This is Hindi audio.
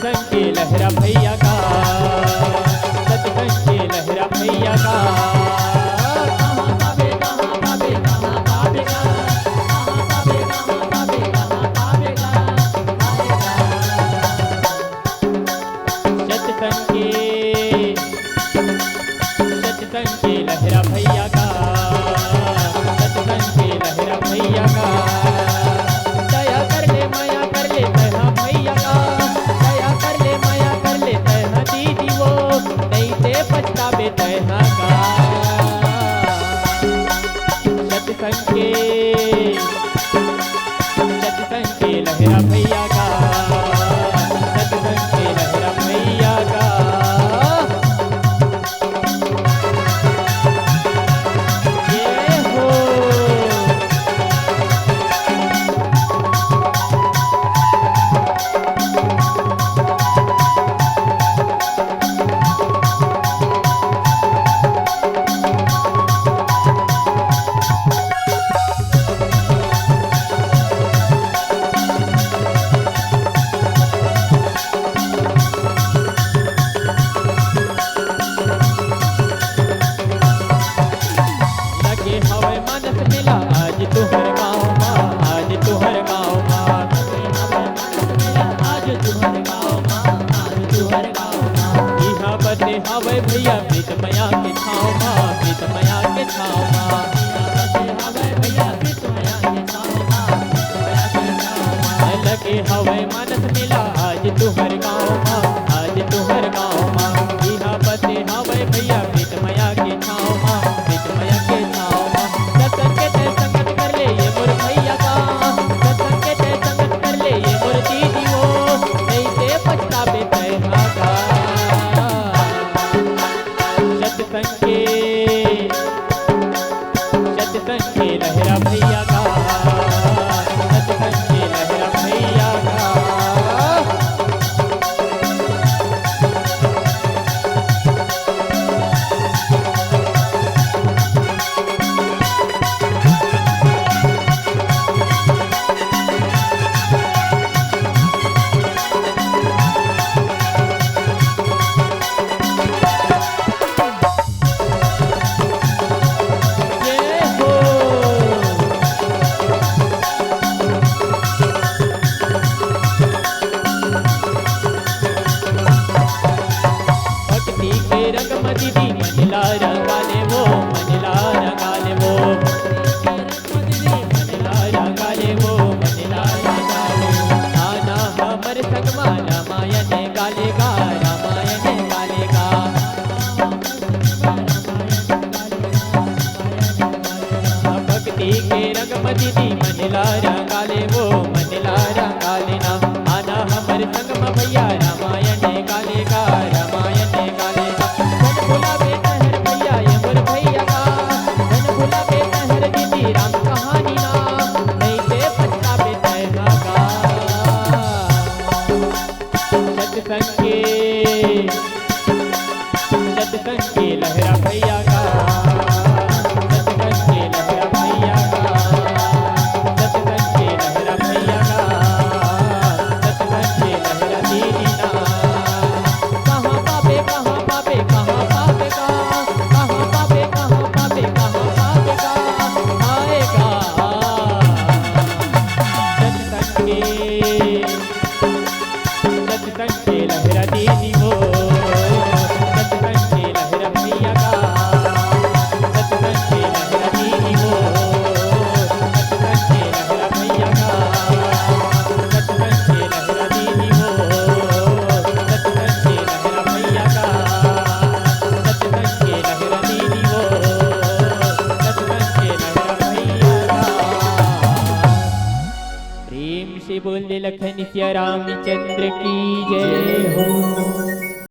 सत्संग के लहरा भैया का, सत्संग के लहरा भैया का। सत्संग के लहरा भैया का, सत्संग के लहरा भैया का। दया कर ले माया कर ले तहा भैया का, दया कर ले माया कर ले तहा दीदी वो, नहीं ते पछतावे तहा का। सत्संग के लहरा भैया का, सत्संग के लहरा भैया का। हवे भैया प्रीत मया के छाव माँ, प्रीत मया के छाव माँ। हवे भैया प्रीत मया के छाव माँ, लगे हवे मानस मिला आज तुहर गाँव माँ, आज तुहर गाँव माँ। यहाँ बसे हवे भैया प्रीत मया के छाव माँ, प्रीत मया के छाव माँ। सत्संग के ते संगत कर ले ये मोर भैया का, सत्संग के ते संगत कर ले ये मोर दीदी वो, नहीं ते पछतावे तहा का। सत्संग के लहरा भैया का, सत्संग के लहरा भैया का। दीदी मनला रंगाले वो, मनला रंगाले वो, मनला रंगाले वो, मनला रंगाले। आना हमर संगमा रामायण गालेगा, रामायण गालेगा। भक्ति के रंग में दीदी मनला रंगाले वो, मनला रंगाले ना। आना हमर संगमा भैया रामायण गालेगा, रामायण गालेगा। भुलावे तहर भैया ये मोर भैया का, धन भुलावे तहर दीदी राम कहानी ना, नहीं ते पछतावे तहा का। सत्संग के लहरा भैया का, सत्संग के लहरा भैया का, सत्संग के लहरा भैया का, सत्संग के लहरा दीदी ना। कहाँ पापे कहाँ पापे कहाँ पापे का, कहाँ पापे कहाँ पापे कहाँ पापे का आएगा। सत्संग के लहरा दीदी वो, सत्संग के लहरा भैया का, सत्संग के लहरा दीदी वो, सत्संग के लहरा भैया का, सत्संग के लहरा दीदी वो, सत्संग के लहरा भैया का, सत्संग के लहरा दीदी वो, सत्संग के लहरा भैया का। प्रेम से बोल लखन सिया रामचंद्र की जय हो।